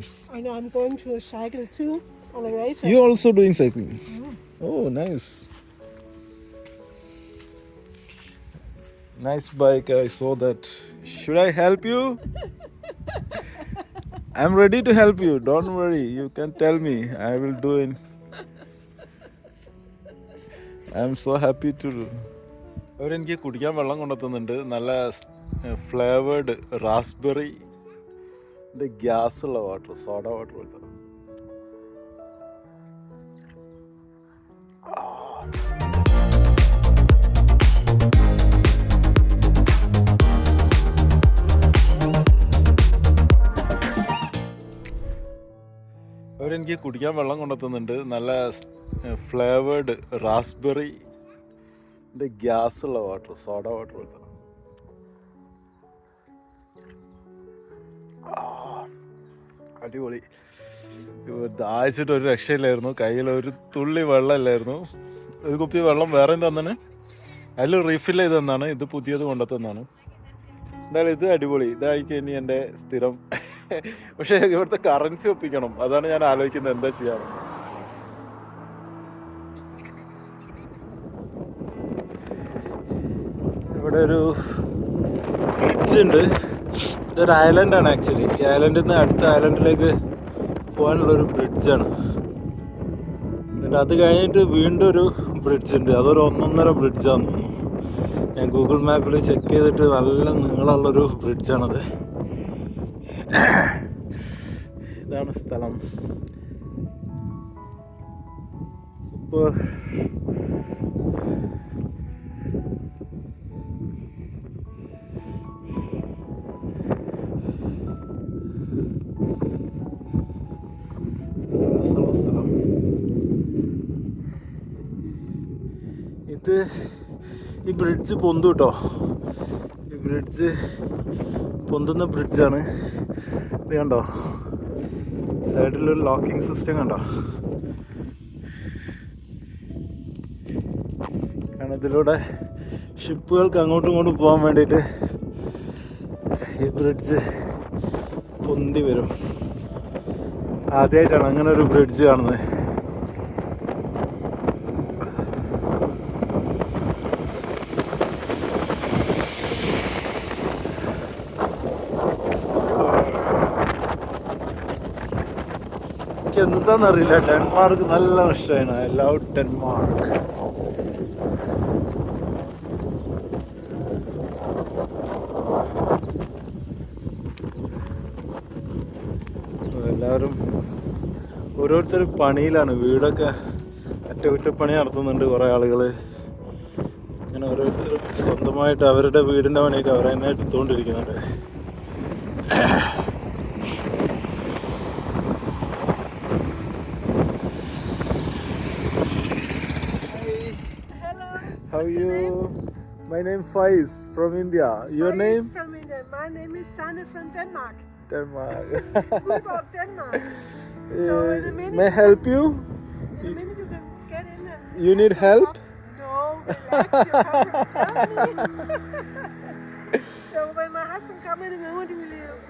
nice. And I'm going to cycle too on a race. You also doing cycling? Oh, nice. Nice bike. I saw that. Should I help you? I'm ready to help you. Don't worry. You can tell me. I will do it. I'm so happy to do. അവരെനിക്ക് കുടിക്കാൻ വെള്ളം കൊണ്ടുവന്നുണ്ട്. നല്ല flavoured raspberry gas ഉള്ള water, soda water പോലത്തെ. അവരെനിക്ക് കുടിക്കാൻ വെള്ളം കൊണ്ടുവന്നുണ്ട്. നല്ല ഫ്ലേവേർഡ് റാസ്ബെറി ഗ്യാസ് ഉള്ള വാട്ടർ, സോഡ വാട്ടർ പോലത്തെ. അടിപൊളി. ദാഹിച്ചിട്ട് ഒരു രക്ഷയില്ലായിരുന്നു. കയ്യിൽ ഒരു തുള്ളി വെള്ളമില്ലായിരുന്നു. ഒരു കുപ്പി വെള്ളം വേറെയും തന്നാണ്, അതിൽ റീഫിൽ ചെയ്ത് തന്നാണ്. ഇത് പുതിയത് കൊണ്ടുത്തന്നാണ്. എന്തായാലും ഇത് അടിപൊളി. ഇതായിരിക്കും ഇനി എൻ്റെ സ്ഥിരം. പക്ഷേ ഇവിടുത്തെ കറൻസി ഒപ്പിക്കണം, അതാണ് ഞാൻ ആലോചിക്കുന്നത് എന്താ ചെയ്യാറ്. ഇവിടെ ഒരു ബ്രിഡ്ജ് ഉണ്ട്. ഇതൊരു ഐലൻഡാണ് ആക്ച്വലി. ഈ ഐലൻഡിൽ നിന്ന് അടുത്ത ഐലൻഡിലേക്ക് പോകാനുള്ളൊരു ബ്രിഡ്ജാണ്. എന്നിട്ട് അത് കഴിഞ്ഞിട്ട് വീണ്ടും ഒരു ബ്രിഡ്ജ് ഉണ്ട്. അതൊരു 1.5 ബ്രിഡ്ജാന്ന് തോന്നുന്നു. ഞാൻ ഗൂഗിൾ മാപ്പിൽ ചെക്ക് ചെയ്തിട്ട് നല്ല നീളമുള്ളൊരു ബ്രിഡ്ജാണത്. ഇതാണ് സ്ഥലം. സൂപ്പർ. സ്ഥലം ഇത്. ഈ ബ്രിഡ്ജ് പൊന്തു കേട്ടോ. ഈ ബ്രിഡ്ജ് പൊന്തുന്ന ബ്രിഡ്ജാണ്. ഇത് കണ്ടോ, സൈഡിലൊരു ലോക്കിംഗ് സിസ്റ്റം കണ്ടോ. കാരണം ഇതിലൂടെ ഷിപ്പുകൾക്ക് അങ്ങോട്ടും ഇങ്ങോട്ടും പോകാൻ വേണ്ടിയിട്ട് ഈ ബ്രിഡ്ജ് പൊന്തി വരും. ആദ്യമായിട്ടാണ് അങ്ങനെ ഒരു ബ്രിഡ്ജ് കാണുന്നത്. എനിക്ക് എന്താണെന്നറിയില്ല, ഡെൻമാർക്ക് നല്ല ഇഷ്ടമാണ്. I love Denmark. എല്ലാവരും ഓരോരുത്തർ പണിയിലാണ്. വീടൊക്കെ അറ്റകുറ്റപ്പണി നടത്തുന്നുണ്ട് കുറേ ആളുകൾ. അങ്ങനെ ഓരോരുത്തർ സ്വന്തമായിട്ട് അവരുടെ വീടിൻ്റെ പണിയൊക്കെ അവർ തന്നെ എടുത്തുകൊണ്ടിരിക്കുന്നുണ്ട്. How are you? My name Faiz from India. Your name? From India. My name is Sanne from Denmark. Denmark. Good of Denmark. So in a minute, may I help you? In a minute you can get in. You need help? No, relax. You come from Germany. So when my husband comes in a moment, we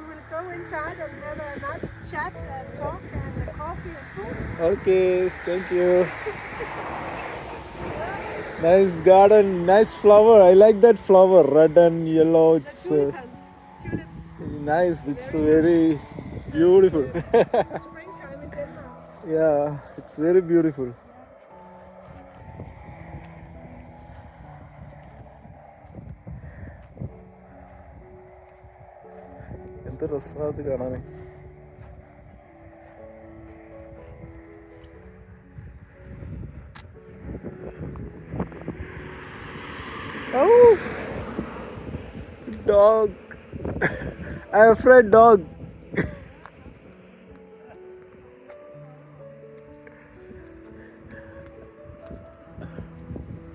will go inside and have a nice chat and talk and coffee and food. Okay, thank you. Nice garden, nice flower. I like that flower, red and yellow. It's Tulips. Nice. It's very beautiful. Springtime in Denmark. Yeah, it's very beautiful. എന്ത് രസമാണ് അത് കാണാൻ. Oh, dog. I'm afraid dog.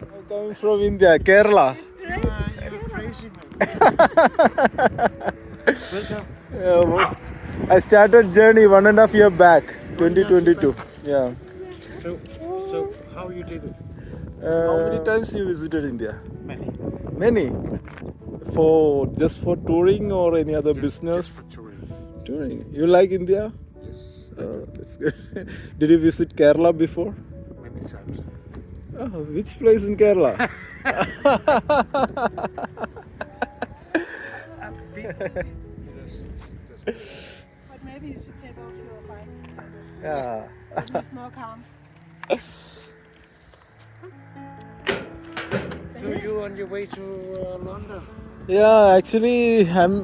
I'm coming from India, Kerala. You're crazy. I started journey 1.5 years back, 2022. Yeah. So how you did it? How many times you visited India? Many. Many. Just for touring or any other business? Just for touring. Touring. You like India? Yes. That's good. Did you visit Kerala before? Many times. Which place in Kerala? But maybe you should take off your bike. Yeah. It's more calm. So you on your way to London? Yeah, actually, I'm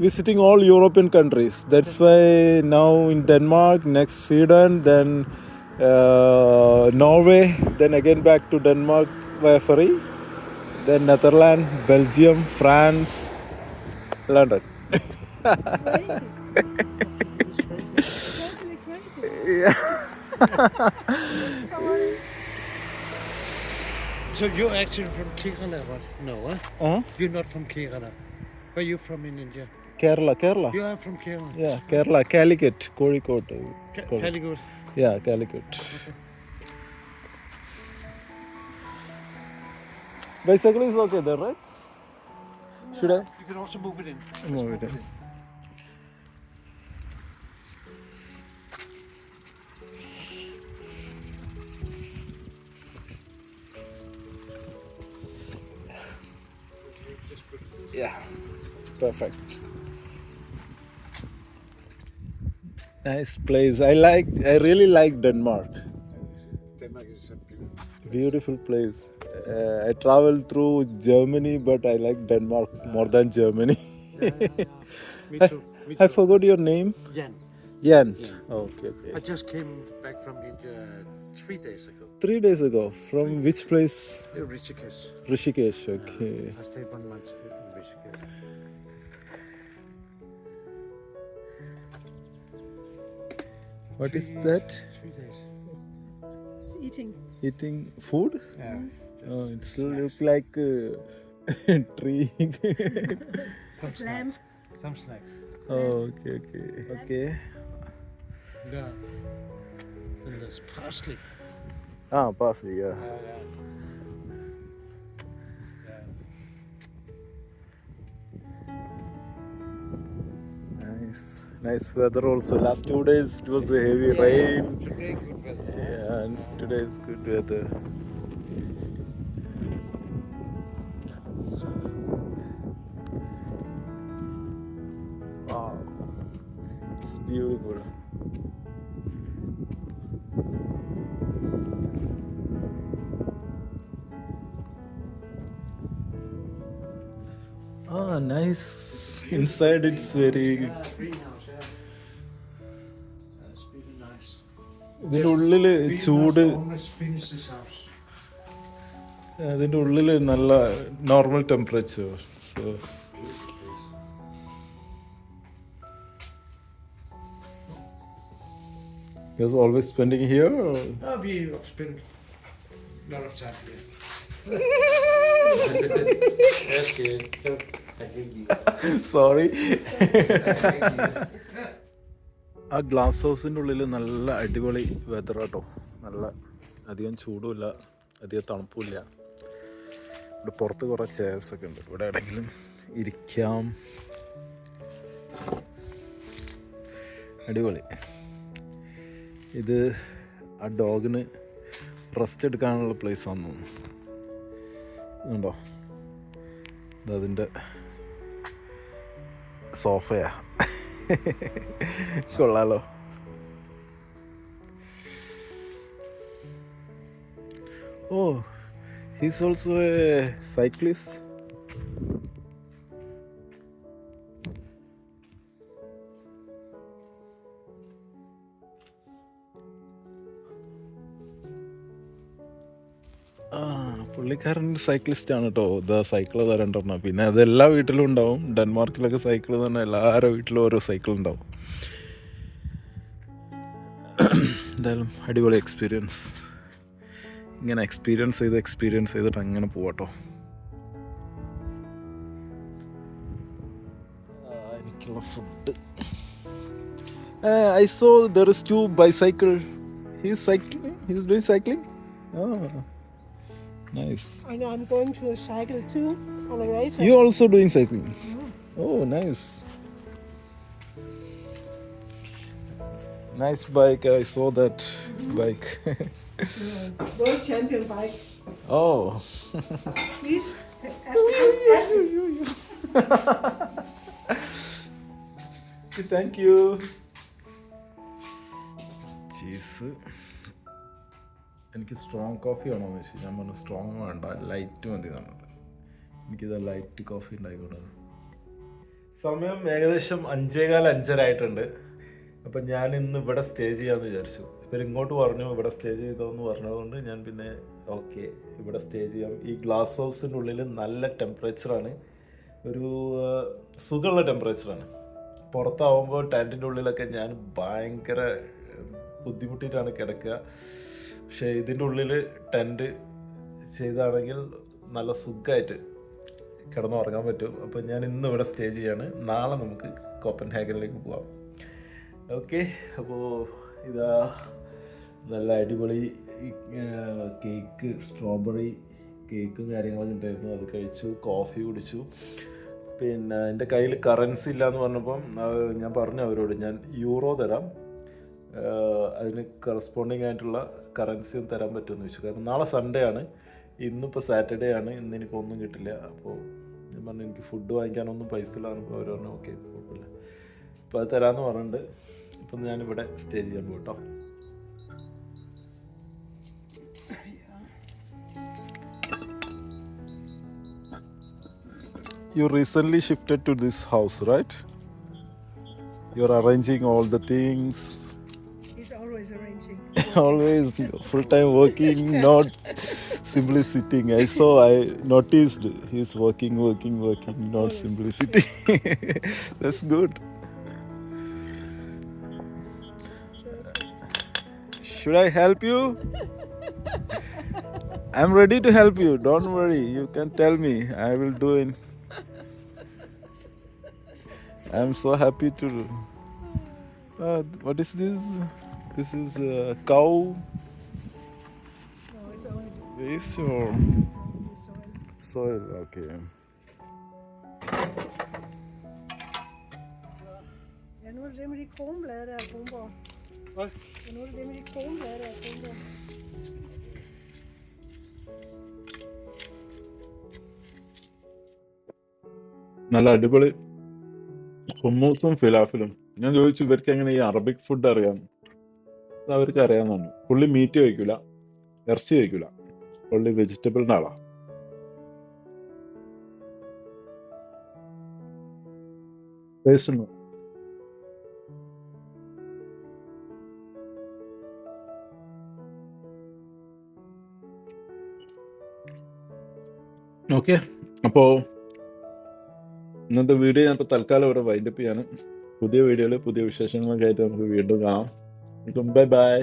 visiting all European countries. That's why now in Denmark, next Sweden, then Norway, then again back to Denmark via ferry, then Netherlands, Belgium, France, London. Crazy. Totally crazy. Yeah. Come on in. So you're actually from Kerala, what? No, huh? You're not from Kerala. Where are you from in India? Kerala. You are from Kerala. Yeah, Kerala, Calicut, Kozhikode. Calicut. Yeah, Calicut. Bicycle is okay there, right? Should I You can also move it in. move it in? Yeah, perfect. Nice place. I really like Denmark. Denmark is a Beautiful place. I traveled through Germany, but I like Denmark more than Germany. Me too. Me I too. forgot your name. Jan. Jan. Yeah. Okay. I just came back from India 3 days ago. 3 days ago. From which place? Rishikesh. Rishikesh. Okay. I stayed 1 month in Rishikesh. What is that? 3 days. It's eating. Eating food? Yeah. Oh, it looks like a tree. Lamb. Some snacks. Oh, okay. Yeah. And there's parsley. Parsley, yeah. Nice weather also. Last 2 days it was a heavy rain. Today good weather. Yeah, and today is good weather. Wow, it's beautiful. Nice. Inside it's very. Greenhouse, yeah. That's really nice. ഇതിൻ്റെ ഉള്ളിൽ ചൂട് Almost finished this house. അതിൻ്റെ ഉള്ളിൽ നല്ല normal temperature so you was always spending here or? We spent a lot of time here. That's good. Sorry ആ glass ഹൗസിൻ്റെ ഉള്ളിൽ നല്ല അടിപൊളി വെതർ കേട്ടോ. നല്ല അധികം ചൂടുമില്ല, അധികം തണുപ്പുമില്ല. ഇവിടെ പുറത്ത് കുറേ ചെയർസൊക്കെ ഉണ്ട്, ഇവിടെ എവിടെയെങ്കിലും ഇരിക്കാം. അടിപൊളി. ഇത് ആ ഡോഗിന് റെസ്റ്റ് എടുക്കാനുള്ള പ്ലേസ് ആണെന്ന് തോന്നുന്നു. ഇതുണ്ടോ, ഇതതിൻ്റെ സോഫയാ. കൊള്ളാലോ. ഓ, he's also a cyclist. പുള്ളിക്കാരൻ സൈക്ലിസ്റ്റ് ആണ് കേട്ടോ. ഇതാ സൈക്കിൾ തരണ്ടെണ്ണം. പിന്നെ അത് എല്ലാ വീട്ടിലും ഉണ്ടാവും. ഡെൻമാർക്കിലൊക്കെ സൈക്കിൾ തന്നെ എല്ലാവരുടെ വീട്ടിലും ഓരോ സൈക്കിൾ ഉണ്ടാവും. എന്തായാലും അടിപൊളി എക്സ്പീരിയൻസ്. ഇങ്ങനെ എക്സ്പീരിയൻസ് ചെയ്തിട്ട് അങ്ങനെ പോവാട്ടോ. എനിക്കുള്ള food. I saw there is 2 bicycle. He's doing cycling. Nice. I know, I'm going to cycle too on a race. You also doing cycling? Oh, nice. Nice bike. I saw that bike. World champion bike. Oh. Please. Thank you. Cheese. എനിക്ക് strong coffee വേണമെന്ന് വെച്ചു. ഞാൻ പറഞ്ഞു strong വേണ്ട, light മതി എന്നാണ്. എനിക്കിത് light coffee ഉണ്ടായിക്കോട്ടെ. സമയം ഏകദേശം 5:15 ആയിട്ടുണ്ട്. അപ്പം ഞാൻ ഇന്ന് ഇവിടെ സ്റ്റേ ചെയ്യാമെന്ന് വിചാരിച്ചു. ഇവരിങ്ങോട്ട് പറഞ്ഞു ഇവിടെ സ്റ്റേ ചെയ്തോന്ന് പറഞ്ഞതുകൊണ്ട് ഞാൻ പിന്നെ ഓക്കെ ഇവിടെ സ്റ്റേ ചെയ്യാം. ഈ ഗ്ലാസ് ഹൗസിൻ്റെ ഉള്ളിൽ നല്ല ടെമ്പറേച്ചറാണ്, ഒരു സുഖമുള്ള ടെമ്പറേച്ചറാണ്. പുറത്താവുമ്പോൾ ടെൻറ്റിൻ്റെ ഉള്ളിലൊക്കെ ഞാൻ ഭയങ്കര ബുദ്ധിമുട്ടിയിട്ടാണ് കിടക്കുക. പക്ഷേ ഇതിൻ്റെ ഉള്ളിൽ ടെൻറ്റ് ചെയ്താണെങ്കിൽ നല്ല സുഖമായിട്ട് കിടന്നുറങ്ങാൻ പറ്റും. അപ്പോൾ ഞാൻ ഇന്ന് ഇവിടെ സ്റ്റേ ചെയ്യാണ്. നാളെ നമുക്ക് കോപ്പൻഹാഗനിലേക്ക് പോവാം. ഓക്കെ, അപ്പോൾ ഇതാ നല്ല അടിപൊളി കേക്ക്, സ്ട്രോബെറി കേക്കും കാര്യങ്ങളൊക്കെ ഉണ്ടായിരുന്നു. അത് കഴിച്ചു, കോഫി കുടിച്ചു. പിന്നെ എൻ്റെ കയ്യിൽ കറൻസി ഇല്ല എന്ന് പറഞ്ഞപ്പം ഞാൻ പറഞ്ഞു അവരോട് ഞാൻ യൂറോ തരാം, അതിന് കറസ്പോണ്ടിങ് ആയിട്ടുള്ള കറൻസി ഒന്ന് തരാൻ പറ്റുമെന്ന് ചോദിച്ചു. കാരണം നാളെ സൺഡേ ആണ്, ഇന്നിപ്പോൾ സാറ്റർഡേ ആണ്, ഇന്ന് എനിക്കൊന്നും കിട്ടില്ല. അപ്പോൾ ഞാൻ പറഞ്ഞു എനിക്ക് ഫുഡ് വാങ്ങിക്കാനൊന്നും പൈസ ഇല്ല. അപ്പോൾ അവർ പറഞ്ഞു ഓക്കെ കുഴപ്പമില്ല, അപ്പോൾ അത് തരാമെന്ന് പറഞ്ഞിട്ടുണ്ട്. അപ്പം ഞാനിവിടെ സ്റ്റേ ചെയ്യാൻ പോട്ടോ. You recently shifted to this house, right? You're arranging all the things. He's always arranging. Always full-time working, not simply sitting. I noticed he's working, not simply sitting. That's good. Should I help you? I'm ready to help you. Don't worry. You can tell me. I will do it. I'm so happy to. What is this? This is a cow. No, it's only Waste or soil. soil? Okay. Ja, nu er det det med de kronblade, der er Kronborg. Hvad? Ja, nu er det det med de kronblade, der er Kronborg. നല്ല അടിപൊളി ഹുമ്മൂസും ഫിലാഫിലും. ഞാൻ ചോദിച്ചു ഇവർക്ക് എങ്ങനെ ഈ Arabic food അറിയാം. അത് അവർക്ക് അറിയാമെന്ന് പറഞ്ഞു. പുള്ളി മീറ്റ് കഴിക്കൂല, ഇറച്ചി കഴിക്കൂല, പുള്ളി വെജിറ്റബിളിൻ്റെ ആളാ. ടേസ്റ്റ് ഉണ്ടോ? ഓക്കെ, അപ്പോൾ ഇന്നത്തെ വീഡിയോ ഞാൻ ഇപ്പോൾ തൽക്കാലം ഇവിടെ വൈൻഡപ്പ് ചെയ്യാണ്. പുതിയ വീഡിയോയിൽ പുതിയ വിശേഷങ്ങളൊക്കെ ആയിട്ട് നമുക്ക് വീണ്ടും കാണാം. Bye bye.